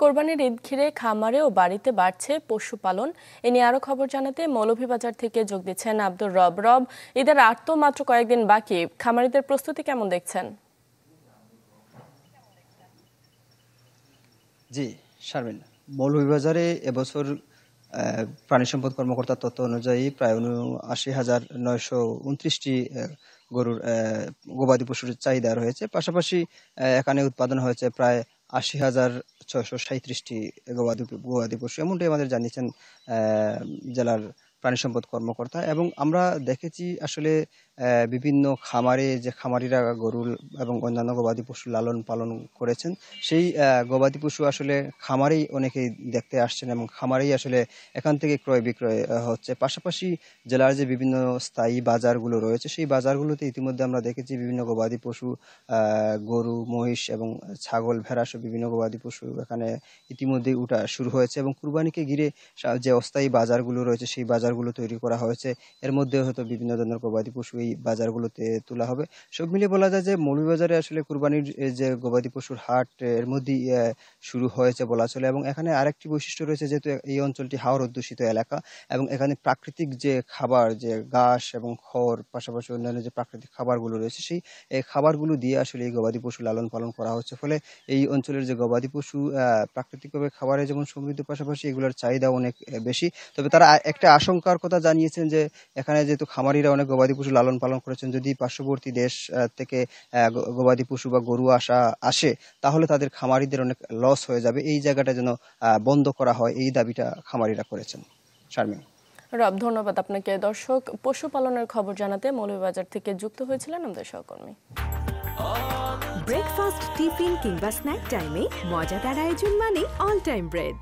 কোরবানির ঈদ ঘিরে খামারে ও বাড়িতে বাড়ছে পশুপালন। এ নিয়ে আরো খবর জানাতে মৌলভীবাজার থেকে যোগ দিচ্ছেন আব্দুর রব। রব, ঈদের আর তো মাত্র কয়েকদিন বাকি, খামারিদের প্রস্তুতি কেমন দেখছেন? জি শারমিন, মৌলভীবাজারে এবছর প্রাণী সম্পদ কর্মকর্তার তথ্য অনুযায়ী প্রায় ৭৯,৯২৯টি গরুর গবাদি পশুর চাহিদা রয়েছে। পাশাপাশি এখানে উৎপাদন হয়েছে প্রায় ৮০,৬৩৭টি গবাদি পশু, এমনটাই আমাদের জানিয়েছেন জেলার প্রাণী সম্পদ কর্মকর্তা। এবং আমরা দেখেছি আসলে বিভিন্ন খামারে যে খামারিরা গরু এবং অন্যান্য গবাদি পশু লালন পালন করেছেন, সেই গবাদি পশু আসলে খামারেই অনেকেই দেখতে আসছেন এবং খামারেই আসলে এখান থেকে ক্রয় বিক্রয় হচ্ছে। পাশাপাশি জেলার যে বিভিন্ন স্থায়ী বাজারগুলো রয়েছে, সেই বাজারগুলোতে ইতিমধ্যে আমরা দেখেছি বিভিন্ন গবাদি পশু, গরু, মহিষ এবং ছাগল, ভেড়া সহ বিভিন্ন গবাদি পশু এখানে ইতিমধ্যেই উঠা শুরু হয়েছে। এবং কুরবানিকে ঘিরে যে অস্থায়ী বাজারগুলো রয়েছে, সেই বাজারগুলো তৈরি করা হয়েছে। এর মধ্যে হয়তো বিভিন্ন ধরনের গবাদি পশু এই বাজারগুলোতে তোলা হবে। সব মিলিয়ে বলা যায় যে মৌলভীবাজারে আসলে কুরবানির যে গবাদি পশুর হাট এর মধ্যেই শুরু হয়েছে বলা চলে। এবং এখানে আরেকটি বৈশিষ্ট্য রয়েছে, যেহেতু এই অঞ্চলটি হাওর অধ্যুষিত এলাকা এবং এখানে প্রাকৃতিক যে খাবার, যে ঘাস এবং খড়, পাশাপাশি অন্যান্য যে প্রাকৃতিক খাবারগুলো রয়েছে, সেই খাবারগুলো দিয়ে আসলে এই গবাদি পশু লালন পালন করা হচ্ছে। ফলে এই অঞ্চলের যে গবাদি পশু প্রাকৃতিকভাবে খাবারে যেমন সমৃদ্ধ, পাশাপাশি এগুলোর চাহিদা অনেক বেশি। তবে তারা একটা আশঙ্কার কথা জানিয়েছেন যে এখানে যেহেতু খামারিরা অনেক গবাদি পশু লালন পালন করেছেন, যদি পার্শ্ববর্তী দেশ থেকে গবাদি পশু বা গরু আসে, তাহলে তাদের খামারিদের অনেক লস হয়ে যাবে। এই জায়গাটা যেন বন্ধ করা হয়, এই দাবিটা খামারিরা করেছেন। শারমিন। রব, ধন্যবাদ আপনাকে। দর্শক, পশুপালনের খবর জানাতে মৌলভীবাজার থেকে যুক্ত হয়েছিলেন আমাদের সহকর্মী। ব্রেকফাস্ট, টিফিন কিংবা স্ন্যাক টাইমে মজাদার আয়োজন মানে অল টাইম ব্রেড।